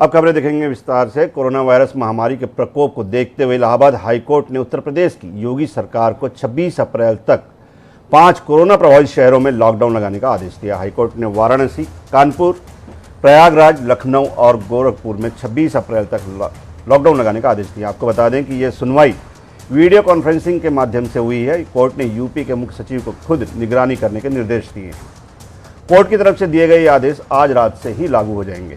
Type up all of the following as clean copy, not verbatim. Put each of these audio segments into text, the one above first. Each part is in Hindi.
अब खबरें देखेंगे विस्तार से। कोरोना वायरस महामारी के प्रकोप को देखते हुए इलाहाबाद हाईकोर्ट ने उत्तर प्रदेश की योगी सरकार को 26 अप्रैल तक 5 कोरोना प्रभावित शहरों में लॉकडाउन लगाने का आदेश दिया। हाईकोर्ट ने वाराणसी, कानपुर, प्रयागराज, लखनऊ और गोरखपुर में 26 अप्रैल तक लॉकडाउन लगाने का आदेश दिया। आपको बता दें कि यह सुनवाई वीडियो कॉन्फ्रेंसिंग के माध्यम से हुई है। कोर्ट ने यूपी के मुख्य सचिव को खुद निगरानी करने के निर्देश दिए हैं। कोर्ट की तरफ से दिए गए आदेश आज रात से ही लागू हो जाएंगे।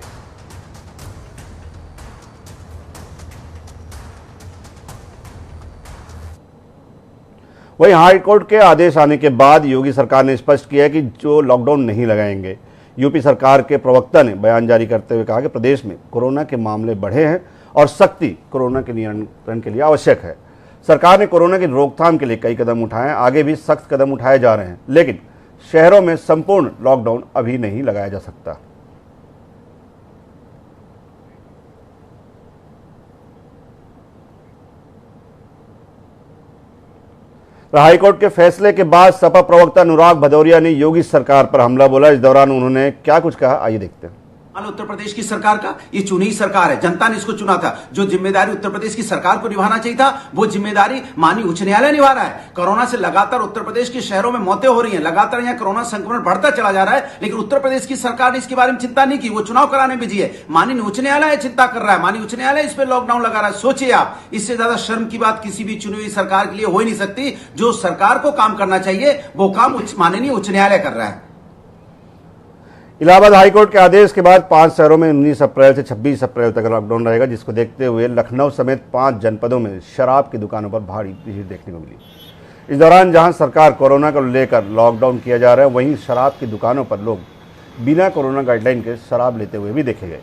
वहीं हाईकोर्ट के आदेश आने के बाद योगी सरकार ने स्पष्ट किया कि जो लॉकडाउन नहीं लगाएंगे। यूपी सरकार के प्रवक्ता ने बयान जारी करते हुए कहा कि प्रदेश में कोरोना के मामले बढ़े हैं और सख्ती कोरोना के नियंत्रण के लिए आवश्यक है। सरकार ने कोरोना की रोकथाम के लिए कई कदम उठाए हैं, आगे भी सख्त कदम उठाए जा रहे हैं, लेकिन शहरों में संपूर्ण लॉकडाउन अभी नहीं लगाया जा सकता। हाईकोर्ट के फैसले के बाद सपा प्रवक्ता अनुराग भदौरिया ने योगी सरकार पर हमला बोला। इस दौरान उन्होंने क्या कुछ कहा, आइए देखते हैं। उत्तर प्रदेश की सरकार का ये चुनी सरकार है, जनता ने इसको चुना था। जो जिम्मेदारी उत्तर प्रदेश की सरकार को निभाना चाहिए था वो जिम्मेदारी माननीय उच्च न्यायालय निभा रहा है। कोरोना से लगातार उत्तर प्रदेश के शहरों में मौतें हो रही हैं, लगातार यहाँ कोरोना संक्रमण बढ़ता चला जा रहा है, लेकिन उत्तर प्रदेश की सरकार ने इसके बारे में चिंता नहीं की। वो चुनाव कराने बिजी है। माननीय उच्च न्यायालय चिंता कर रहा है, माननीय उच्च न्यायालय इस पर लॉकडाउन लगा रहा है। सोचिए आप, इससे ज्यादा शर्म की बात किसी भी चुनी हुई सरकार के लिए हो ही नहीं सकती। जो सरकार को काम करना चाहिए वो काम माननीय उच्च न्यायालय कर रहा है। इलाहाबाद हाईकोर्ट के आदेश के बाद 5 शहरों में 19 अप्रैल से 26 अप्रैल तक लॉकडाउन रहेगा, जिसको देखते हुए लखनऊ समेत 5 जनपदों में शराब की दुकानों पर भारी भीड़ देखने को मिली। इस दौरान जहां सरकार कोरोना को लेकर लॉकडाउन किया जा रहा है, वहीं शराब की दुकानों पर लोग बिना कोरोना गाइडलाइन के शराब लेते हुए भी देखे गए।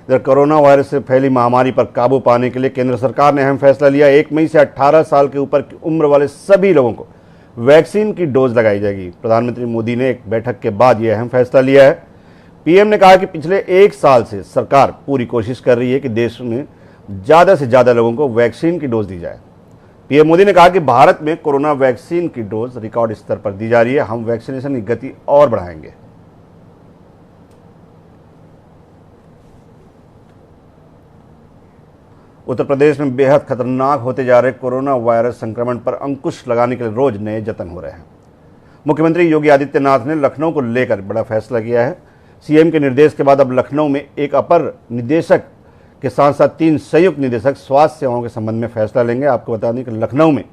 इधर कोरोना वायरस से फैली महामारी पर काबू पाने के लिए केंद्र सरकार ने अहम फैसला लिया। 1 मई से 18 साल के ऊपर की उम्र वाले सभी लोगों को वैक्सीन की डोज लगाई जाएगी। प्रधानमंत्री मोदी ने एक बैठक के बाद यह अहम फैसला लिया है। पीएम ने कहा कि पिछले 1 साल से सरकार पूरी कोशिश कर रही है कि देश में ज़्यादा से ज़्यादा लोगों को वैक्सीन की डोज दी जाए। पीएम मोदी ने कहा कि भारत में कोरोना वैक्सीन की डोज रिकॉर्ड स्तर पर दी जा रही है। हम वैक्सीनेशन की गति और बढ़ाएंगे। उत्तर प्रदेश में बेहद खतरनाक होते जा रहे कोरोना वायरस संक्रमण पर अंकुश लगाने के लिए रोज नए जतन हो रहे हैं। मुख्यमंत्री योगी आदित्यनाथ ने लखनऊ को लेकर बड़ा फैसला किया है। सीएम के निर्देश के बाद अब लखनऊ में एक अपर निदेशक के साथ साथ 3 संयुक्त निदेशक स्वास्थ्य सेवाओं के संबंध में फैसला लेंगे। आपको बता दें कि लखनऊ में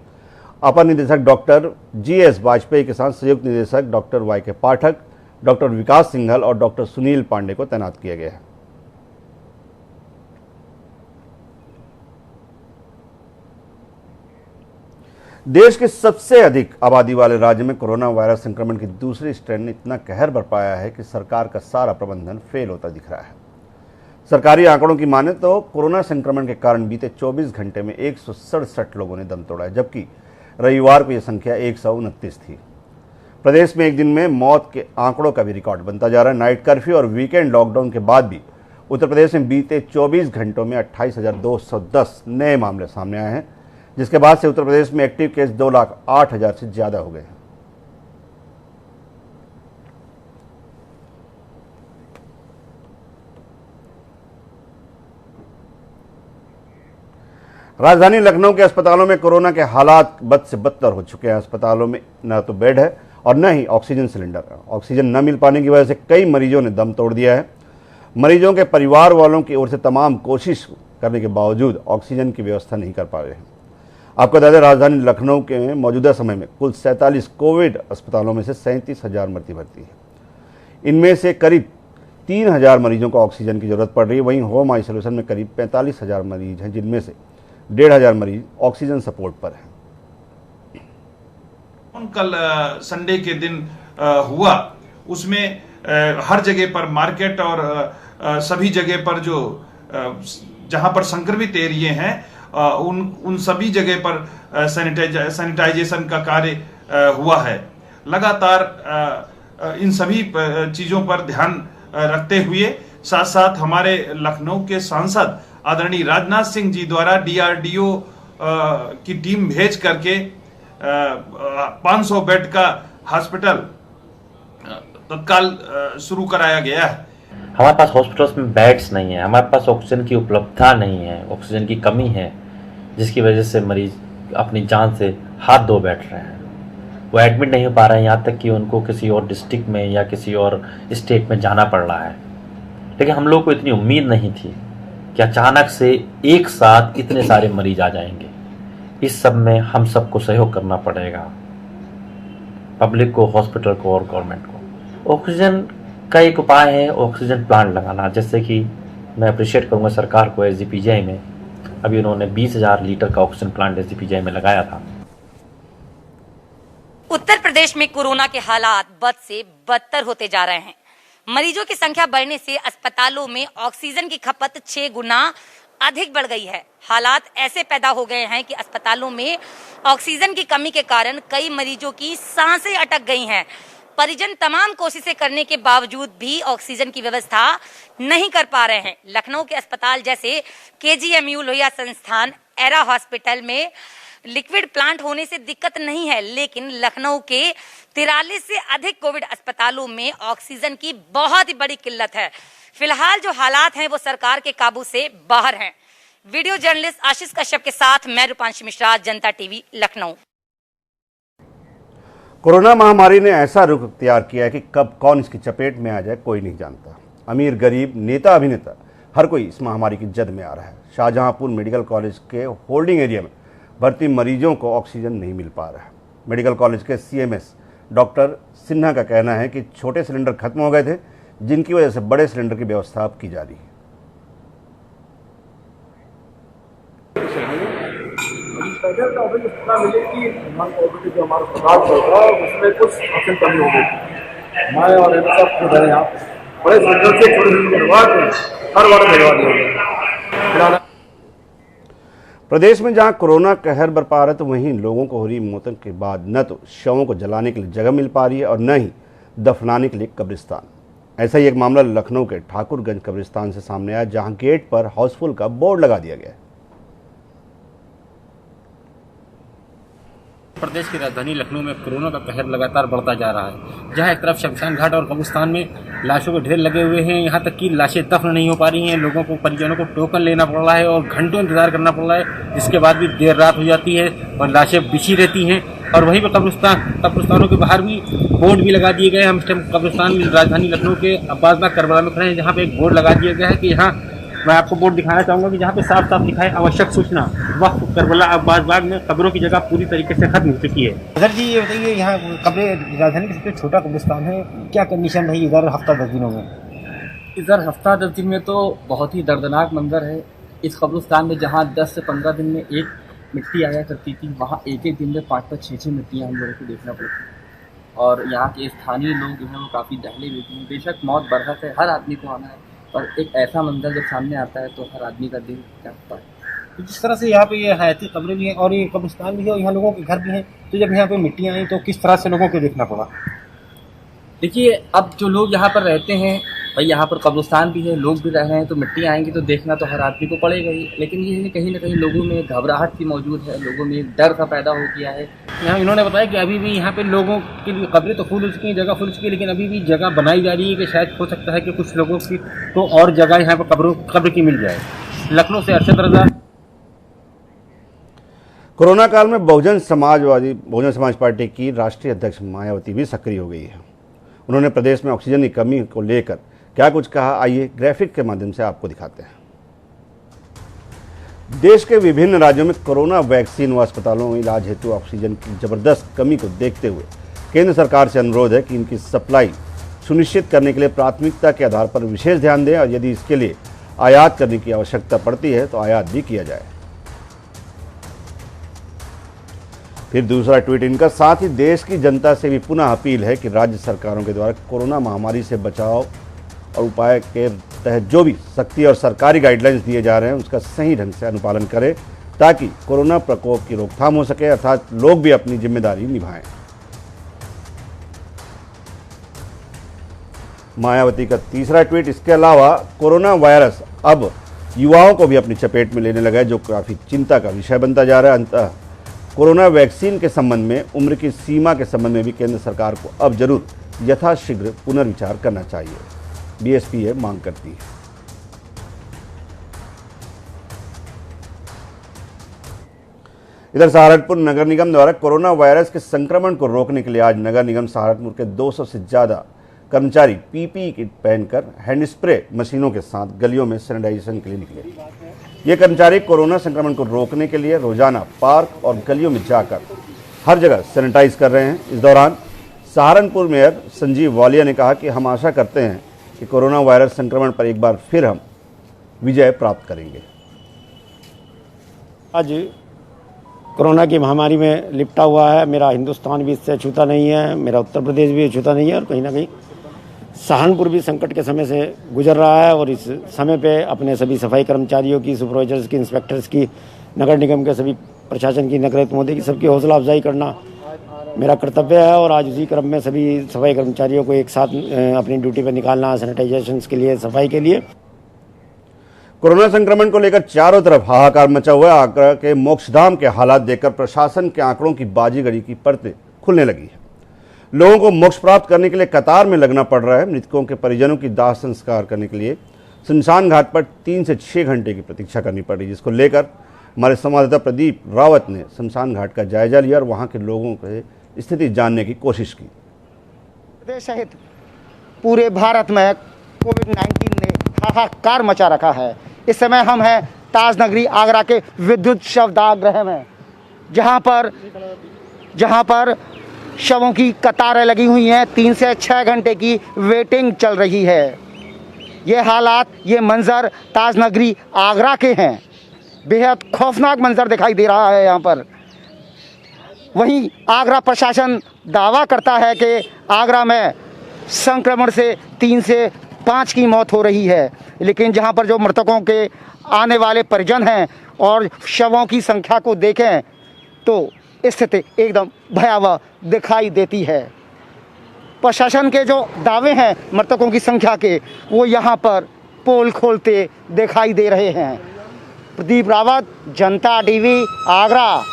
अपर निदेशक डॉक्टर GS वाजपेयी के साथ संयुक्त निदेशक डॉक्टर YK पाठक, डॉक्टर विकास सिंघल और डॉक्टर सुनील पांडे को तैनात किया गया है। देश के सबसे अधिक आबादी वाले राज्य में कोरोना वायरस संक्रमण की दूसरी स्ट्रेन ने इतना कहर बरपाया है कि सरकार का सारा प्रबंधन फेल होता दिख रहा है। सरकारी आंकड़ों की माने तो कोरोना संक्रमण के कारण बीते 24 घंटे में 167 लोगों ने दम तोड़ा है, जबकि रविवार को यह संख्या 129 थी। प्रदेश में एक दिन में मौत के आंकड़ों का भी रिकॉर्ड बनता जा रहा है। नाइट कर्फ्यू और वीकेंड लॉकडाउन के बाद भी उत्तर प्रदेश में बीते 24 घंटों में 28,210 नए मामले सामने आए हैं, जिसके बाद से उत्तर प्रदेश में एक्टिव केस 2,08,000 से ज्यादा हो गए हैं। राजधानी लखनऊ के अस्पतालों में कोरोना के हालात बद से बदतर हो चुके हैं। अस्पतालों में न तो बेड है और न ही ऑक्सीजन सिलेंडर। ऑक्सीजन न मिल पाने की वजह से कई मरीजों ने दम तोड़ दिया है। मरीजों के परिवार वालों की ओर से तमाम कोशिश करने के बावजूद ऑक्सीजन की व्यवस्था नहीं कर पा रहे हैं। आपको बता दें, राजधानी लखनऊ के मौजूदा समय में कुल 47 कोविड अस्पतालों में से 37,000 मरीज भर्ती है। इनमें से करीब 3,000 मरीजों को ऑक्सीजन की जरूरत पड़ रही है। वहीं होम आइसोलेशन में करीब 45,000 मरीज हैं, जिनमें से 1,500 मरीज ऑक्सीजन सपोर्ट पर हैं। कल संडे के दिन हुआ, उसमें हर जगह पर मार्केट और सभी जगह पर जो जहां पर संक्रमित एरिया हैं उन सभी जगह पर सैनिटाइजेशन का कार्य हुआ है। लगातार इन सभी चीजों पर ध्यान रखते हुए साथ साथ हमारे लखनऊ के सांसद आदरणीय राजनाथ सिंह जी द्वारा DRDO की टीम भेज करके 500 बेड का हॉस्पिटल तत्काल शुरू कराया गया है। हमारे पास हॉस्पिटल्स में बेड्स नहीं है, हमारे पास ऑक्सीजन की उपलब्धता नहीं है, ऑक्सीजन की कमी है, जिसकी वजह से मरीज अपनी जान से हाथ धो बैठ रहे हैं। वो एडमिट नहीं हो पा रहे हैं, यहाँ तक कि उनको किसी और डिस्ट्रिक्ट में या किसी और स्टेट में जाना पड़ रहा है। लेकिन हम लोग को इतनी उम्मीद नहीं थी कि अचानक से एक साथ इतने सारे मरीज आ जाएंगे। इस सब में हम सबको सहयोग करना पड़ेगा, पब्लिक को, हॉस्पिटल को और गवर्नमेंट को। ऑक्सीजन का एक उपाय है ऑक्सीजन प्लांट लगाना, जैसे कि मैं अप्रिशिएट करूँगा सरकार को। SGPGI में अभी उन्होंने 20,000 लीटर का ऑक्सीजन प्लांट SGPGI में लगाया था। उत्तर प्रदेश में कोरोना के हालात बद से बदतर होते जा रहे हैं। मरीजों की संख्या बढ़ने से अस्पतालों में ऑक्सीजन की खपत 6 गुना अधिक बढ़ गई है। हालात ऐसे पैदा हो गए हैं कि अस्पतालों में ऑक्सीजन की कमी के कारण कई मरीजों की सांसें अटक गई हैं। परिजन तमाम कोशिशें करने के बावजूद भी ऑक्सीजन की व्यवस्था नहीं कर पा रहे हैं। लखनऊ के अस्पताल जैसे KGMU लोहिया संस्थान, एरा हॉस्पिटल में लिक्विड प्लांट होने से दिक्कत नहीं है, लेकिन लखनऊ के 43 से अधिक कोविड अस्पतालों में ऑक्सीजन की बहुत ही बड़ी किल्लत है। फिलहाल जो हालात हैं वो सरकार के काबू से बाहर हैं। वीडियो जर्नलिस्ट आशीष कश्यप के साथ मैं रूपांशी मिश्रा, जनता टीवी, लखनऊ। कोरोना महामारी ने ऐसा रुख अख्तियार किया है कि कब कौन इसकी चपेट में आ जाए कोई नहीं जानता। अमीर गरीब, नेता अभिनेता, हर कोई इस महामारी की जद में आ रहा है। शाहजहांपुर मेडिकल कॉलेज के होल्डिंग एरिया में भर्ती मरीजों को ऑक्सीजन नहीं मिल पा रहा है। मेडिकल कॉलेज के CMS डॉक्टर सिन्हा का कहना है कि छोटे सिलेंडर खत्म हो गए थे, जिनकी वजह से बड़े सिलेंडर की व्यवस्था अब की जा रही है। जो हमारा अस्पताल चल रहा है उसमें कुछ ऑक्सीजन कमी हो गई। मैं और यहाँ बड़े सिलेंडर से छोटे सिलेंडर हर वार्ड भिजवा दिया। प्रदेश में जहां कोरोना कहर बरपा रहा है, तो वहीं लोगों को हो रही मौतों के बाद न तो शवों को जलाने के लिए जगह मिल पा रही है और न ही दफनाने के लिए कब्रिस्तान। ऐसा ही एक मामला लखनऊ के ठाकुरगंज कब्रिस्तान से सामने आया, जहां गेट पर हाउसफुल का बोर्ड लगा दिया गया है। प्रदेश की राजधानी लखनऊ में कोरोना का कहर लगातार बढ़ता जा रहा है। जहां एक तरफ शमशान घाट और कब्रिस्तान में लाशों के ढेर लगे हुए हैं, यहां तक कि लाशें दफन नहीं हो पा रही हैं। लोगों को, परिजनों को टोकन लेना पड़ रहा है और घंटों इंतजार करना पड़ रहा है। इसके बाद भी देर रात हो जाती है और लाशें बिछी रहती हैं। और वहीं पर कब्रिस्तानों के बाहर भी बोर्ड भी लगा दिए गए हैं। हम इस टाइम कब्रिस्तान राजधानी लखनऊ के अब्बास बाग करबला में खड़े हैं, जहाँ पे एक बोर्ड लगा दिया गया है कि यहाँ मैं आपको बोर्ड दिखाना चाहूँगा कि जहाँ पे साफ साफ लिखा है आवश्यक सूचना, वक्त करबला अब्बास बाग में कब्रों की जगह पूरी तरीके से खत्म हो चुकी है। सर जी ये बताइए, यहाँ कब्रें राजधानी का सबसे छोटा कब्रिस्तान है, क्या कंडीशन रही इधर हफ्ता 10 दिनों में? इधर हफ्ता 10 दिन में तो बहुत ही दर्दनाक मंजर है। इस कब्रिस्तान में जहाँ 10 से 15 दिन में एक मिट्टी आया करती थी, वहाँ एक दिन में 5-6 मिट्टियाँ हम लोगों को देखना पड़ती है। और यहाँ के स्थानीय लोग जो हैं वो काफ़ी दहले देते हैं। बेशक मौत बरहक है, हर आदमी को आना है, और एक ऐसा मंजर जब सामने आता है तो हर आदमी का दिल कांपता है। तो जिस तरह से यहाँ पे ये हयाती कब्रें भी हैं और ये कब्रिस्तान भी है और यहाँ लोगों के घर भी हैं, तो जब यहाँ पे मिट्टियाँ आई तो किस तरह से लोगों को देखना पड़ा? देखिए, अब जो लोग यहाँ पर रहते हैं, भाई यहाँ पर कब्रिस्तान भी है, लोग भी रह रहे हैं, तो मिट्टी आएंगी तो देखना तो हर आदमी को पड़ेगा ही। लेकिन ये कहीं ना कहीं लोगों में घबराहट भी मौजूद है, लोगों में एक डर सा पैदा हो गया है। यहाँ इन्होंने बताया कि अभी भी यहाँ पे लोगों के लिए कब्रें तो फुल हो चुकी हैं, जगह फुल चुकी है, लेकिन अभी भी जगह बनाई जा रही है कि शायद हो सकता है कि कुछ लोगों की तो और जगह यहाँ पर कब्र की मिल जाए। लखनऊ से अरशद रजा। कोरोना काल में बहुजन समाज पार्टी की राष्ट्रीय अध्यक्ष मायावती भी सक्रिय हो गई है। उन्होंने प्रदेश में ऑक्सीजन की कमी को लेकर क्या कुछ कहा, आइए ग्राफिक के माध्यम से आपको दिखाते हैं। देश के विभिन्न राज्यों में कोरोना वैक्सीन व अस्पतालों में इलाज हेतु ऑक्सीजन की जबरदस्त कमी को देखते हुए केंद्र सरकार से अनुरोध है कि इनकी सप्लाई सुनिश्चित करने के लिए प्राथमिकता के आधार पर विशेष ध्यान दें और यदि इसके लिए आयात करने की आवश्यकता पड़ती है तो आयात भी किया जाए। फिर दूसरा ट्वीट इनका, साथ ही देश की जनता से भी पुनः अपील है कि राज्य सरकारों के द्वारा कोरोना महामारी से बचाव और उपाय के तहत जो भी सख्ती और सरकारी गाइडलाइंस दिए जा रहे हैं उसका सही ढंग से अनुपालन करें ताकि कोरोना प्रकोप की रोकथाम हो सके, अर्थात लोग भी अपनी जिम्मेदारी निभाएं। मायावती का तीसरा ट्वीट, इसके अलावा कोरोना वायरस अब युवाओं को भी अपनी चपेट में लेने लगा है, जो काफ़ी चिंता का विषय बनता जा रहा है। अंततः कोरोना वैक्सीन के संबंध में उम्र की सीमा के संबंध में भी केंद्र सरकार को अब जरूर यथाशीघ्र पुनर्विचार करना चाहिए, बीएसपी ये मांग करती है। इधर सहारनपुर नगर निगम द्वारा कोरोना वायरस के संक्रमण को रोकने के लिए आज नगर निगम सहारनपुर के 200 से ज्यादा कर्मचारी पीपीई किट पहनकर हैंड स्प्रे मशीनों के साथ गलियों में सैनिटाइजेशन के लिए निकले। ये कर्मचारी कोरोना संक्रमण को रोकने के लिए रोजाना पार्क और गलियों में जाकर हर जगह सैनिटाइज कर रहे हैं। इस दौरान सहारनपुर मेयर संजीव वालिया ने कहा कि हम आशा करते हैं कि कोरोना वायरस संक्रमण पर एक बार फिर हम विजय प्राप्त करेंगे। आज कोरोना की महामारी में लिपटा हुआ है, मेरा हिंदुस्तान भी इससे अछूता नहीं है, मेरा उत्तर प्रदेश भी अछूता नहीं है और कहीं ना कहीं सहारनपुर भी संकट के समय से गुजर रहा है। और इस समय पे अपने सभी सफाई कर्मचारियों की, सुपरवाइजर्स की, इंस्पेक्टर्स की, नगर निगम के सभी प्रशासन की, नगर मोदी की, सबकी हौसला अफजाई करना मेरा कर्तव्य है। और आज उसी क्रम में सभी सफाई कर्मचारियों को एक साथ अपनी ड्यूटी पर निकालना, सैनिटाइजेशन के लिए, सफाई के लिए। कोरोना संक्रमण को लेकर चारों तरफ हाहाकार मचा हुआ है। आगरा के मोक्षधाम के हालात देखकर प्रशासन के आंकड़ों की बाजीगरी की परतें खुलने लगी है। लोगों को मोक्ष प्राप्त करने के लिए कतार में लगना पड़ रहा है। मृतकों के परिजनों की दाह संस्कार करने के लिए शमशान घाट पर 3 से 6 घंटे की प्रतीक्षा करनी पड़ी, जिसको लेकर हमारे संवाददाता प्रदीप रावत ने शमशान घाट का जायजा लिया और वहां के लोगों की स्थिति जानने की कोशिश की। प्रदेश सहित पूरे भारत में कोविड-19 ने हाहाकार मचा रखा है। इस समय हम हैं ताज नगरी आगरा के विद्युत शवदाह में, जहां पर शवों की कतारें लगी हुई हैं। 3 से 6 घंटे की वेटिंग चल रही है। ये हालात, ये मंजर ताज नगरी आगरा के हैं। बेहद खौफनाक मंजर दिखाई दे रहा है यहाँ पर। वहीं आगरा प्रशासन दावा करता है कि आगरा में संक्रमण से 3 से 5 की मौत हो रही है, लेकिन जहां पर जो मृतकों के आने वाले परिजन हैं और शवों की संख्या को देखें तो स्थिति एकदम भयावह दिखाई देती है। प्रशासन के जो दावे हैं मृतकों की संख्या के, वो यहां पर पोल खोलते दिखाई दे रहे हैं। प्रदीप रावत, जनता टीवी, आगरा।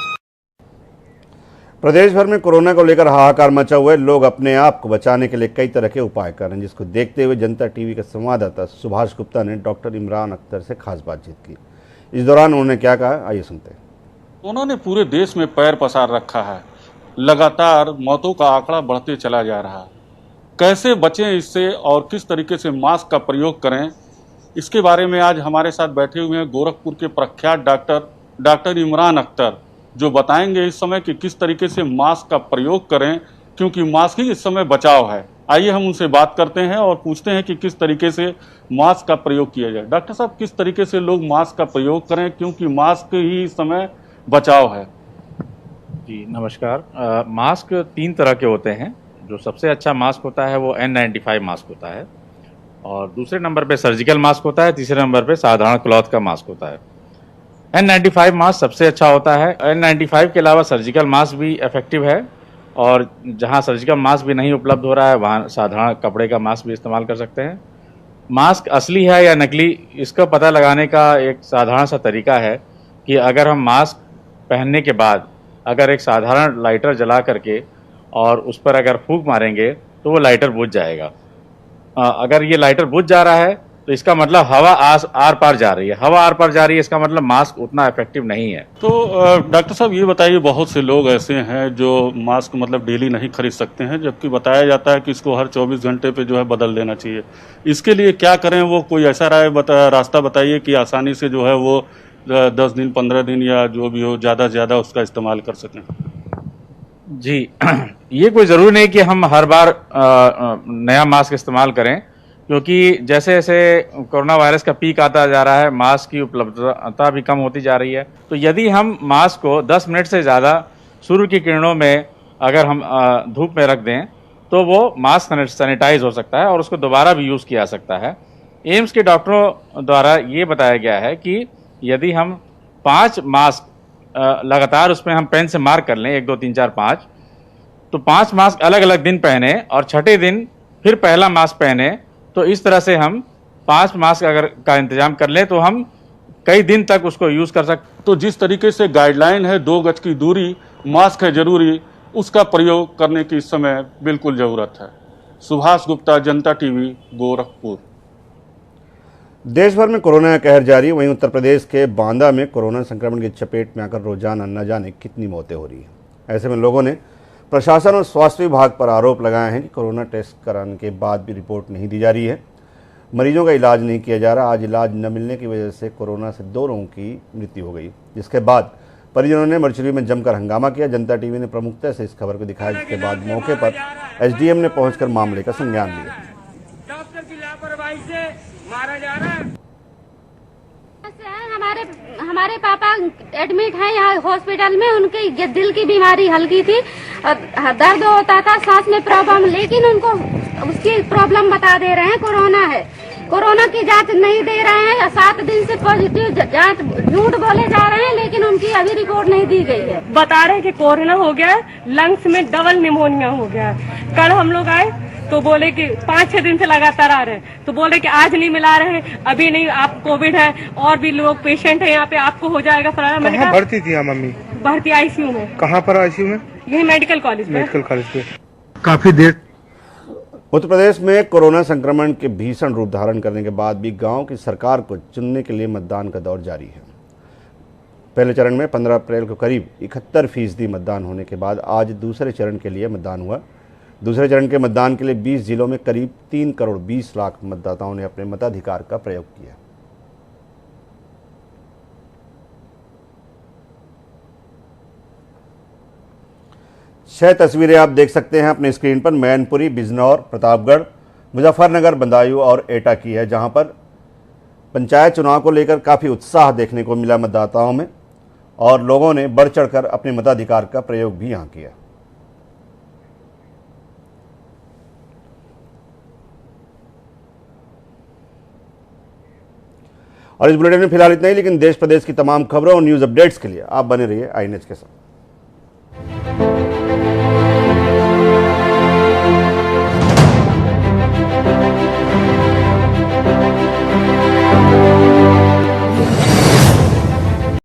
प्रदेश भर में कोरोना को लेकर हाहाकार मचा हुआ है। लोग अपने आप को बचाने के लिए कई तरह के उपाय कर रहे हैं, जिसको देखते हुए जनता टीवी के संवाददाता सुभाष गुप्ता ने डॉक्टर इमरान अख्तर से खास बातचीत की। इस दौरान उन्होंने क्या कहा, आइए सुनते हैं। उन्होंने पूरे देश में पैर पसार रखा है। लगातार मौतों का आंकड़ा बढ़ते चला जा रहा है। कैसे बचें इससे और किस तरीके से मास्क का प्रयोग करें, इसके बारे में आज हमारे साथ बैठे हुए हैं गोरखपुर के प्रख्यात डॉक्टर इमरान अख्तर, जो बताएंगे इस समय कि किस तरीके से मास्क का प्रयोग करें, क्योंकि मास्क ही इस समय बचाव है। आइए हम उनसे बात करते हैं और पूछते हैं कि किस तरीके से मास्क का प्रयोग किया जाए। डॉक्टर साहब, किस तरीके से लोग मास्क का प्रयोग करें, क्योंकि मास्क ही इस समय बचाव है। जी नमस्कार। मास्क 3 तरह के होते हैं। जो सबसे अच्छा मास्क होता है वो N95 मास्क होता है, और दूसरे नंबर पे सर्जिकल मास्क होता है, तीसरे नंबर पे साधारण क्लॉथ का मास्क होता है। N95 मास्क सबसे अच्छा होता है। N95 के अलावा सर्जिकल मास्क भी इफेक्टिव है, और जहां सर्जिकल मास्क भी नहीं उपलब्ध हो रहा है वहां साधारण कपड़े का मास्क भी इस्तेमाल कर सकते हैं। मास्क असली है या नकली, इसका पता लगाने का एक साधारण सा तरीका है कि अगर हम मास्क पहनने के बाद अगर एक साधारण लाइटर जला करके और उस पर अगर फूंक मारेंगे तो वो लाइटर बुझ जाएगा। अगर ये लाइटर बुझ जा रहा है तो इसका मतलब हवा आर पार जा रही है। हवा आर पार जा रही है, इसका मतलब मास्क उतना इफेक्टिव नहीं है। तो डॉक्टर साहब ये बताइए, बहुत से लोग ऐसे हैं जो मास्क मतलब डेली नहीं खरीद सकते हैं, जबकि बताया जाता है कि इसको हर 24 घंटे पे जो है बदल देना चाहिए। इसके लिए क्या करें, वो कोई ऐसा रास्ता बताइए कि आसानी से जो है वो 10 दिन 15 दिन या जो भी हो ज़्यादा से ज़्यादा उसका इस्तेमाल कर सकें। जी ये कोई ज़रूरी नहीं कि हम हर बार नया मास्क इस्तेमाल करें, क्योंकि जैसे जैसे कोरोना वायरस का पीक आता जा रहा है, मास्क की उपलब्धता भी कम होती जा रही है। तो यदि हम मास्क को 10 मिनट से ज़्यादा सूर्य की किरणों में अगर हम धूप में रख दें तो वो मास्क सैनिटाइज हो सकता है और उसको दोबारा भी यूज़ किया जा सकता है। एम्स के डॉक्टरों द्वारा ये बताया गया है कि यदि हम 5 मास्क लगातार उसमें हम पेन से मार्क कर लें 1 2 3 4 5, तो 5 मास्क अलग अलग दिन पहने और छठे दिन फिर पहला मास्क पहने, तो इस तरह से हम 5 मास्क अगर का इंतजाम कर लें तो हम कई दिन तक उसको यूज कर सकते। तो जिस तरीके से गाइडलाइन है 2 गज की दूरी, मास्क है जरूरी, उसका प्रयोग करने की इस समय बिल्कुल जरूरत है। सुभाष गुप्ता, जनता टीवी, गोरखपुर। देश भर में कोरोना का कहर जारी, वहीं उत्तर प्रदेश के बांदा में कोरोना संक्रमण की चपेट में आकर रोजाना न जाने कितनी मौतें हो रही हैं। ऐसे में लोगों ने प्रशासन और स्वास्थ्य विभाग पर आरोप लगाए हैं कि कोरोना टेस्ट कराने के बाद भी रिपोर्ट नहीं दी जा रही है, मरीजों का इलाज नहीं किया जा रहा। आज इलाज न मिलने की वजह से कोरोना से 2 लोगों की मृत्यु हो गई, जिसके बाद परिजनों ने मर्चरी में जमकर हंगामा किया। जनता टीवी ने प्रमुखता से इस खबर को दिखाया, जिसके बाद मौके पर एसडीएम ने पहुंचकर मामले का संज्ञान लिया। डॉक्टर की लापरवाही से मारा जा रहा है। हमारे पापा एडमिट हैं यहाँ हॉस्पिटल में, उनकी दिल की बीमारी हल्की थी, दर्द होता था, सांस में प्रॉब्लम, लेकिन उनको उसकी प्रॉब्लम बता दे रहे हैं कोरोना है। कोरोना की जांच नहीं दे रहे हैं, 7 दिन से पॉजिटिव जांच झूठ बोले जा रहे हैं, लेकिन उनकी अभी रिपोर्ट नहीं दी गई है। बता रहे हैं कि कोरोना हो गया, लंग्स में डबल निमोनिया हो गया। कल हम लोग आए तो बोले कि 5-6 दिन से लगातार आ रहे हैं, तो बोले कि आज नहीं मिला रहे हैं, अभी नहीं, आप कोविड है और भी लोग पेशेंट है यहाँ पे, आपको हो जाएगा फलाना। मैंने कहा भर्ती थी मम्मी? भर्ती आईसीयू में। कहाँ पर आईसीयू में? यही मेडिकल कॉलेज में। मेडिकल कॉलेज पे काफी देर। उत्तर प्रदेश में कोरोना संक्रमण के भीषण रूप धारण करने के बाद भी गांव की सरकार को चुनने के लिए मतदान का दौर जारी है। पहले चरण में 15 अप्रैल को करीब 71% मतदान होने के बाद आज दूसरे चरण के लिए मतदान हुआ। दूसरे चरण के मतदान के लिए 20 जिलों में करीब 3 करोड़ 20 लाख मतदाताओं ने अपने मताधिकार का प्रयोग किया। छह तस्वीरें आप देख सकते हैं अपने स्क्रीन पर। मैनपुरी, बिजनौर, प्रतापगढ़, मुजफ्फरनगर, बदायूं और एटा की है, जहां पर पंचायत चुनाव को लेकर काफ़ी उत्साह देखने को मिला मतदाताओं में और लोगों ने बढ़ चढ़कर अपने मताधिकार का प्रयोग भी यहां किया। और इस बुलेटिन में फिलहाल इतना ही, लेकिन देश प्रदेश की तमाम खबरों और न्यूज़ अपडेट्स के लिए आप बने रहिए आई न्यूज़ के साथ।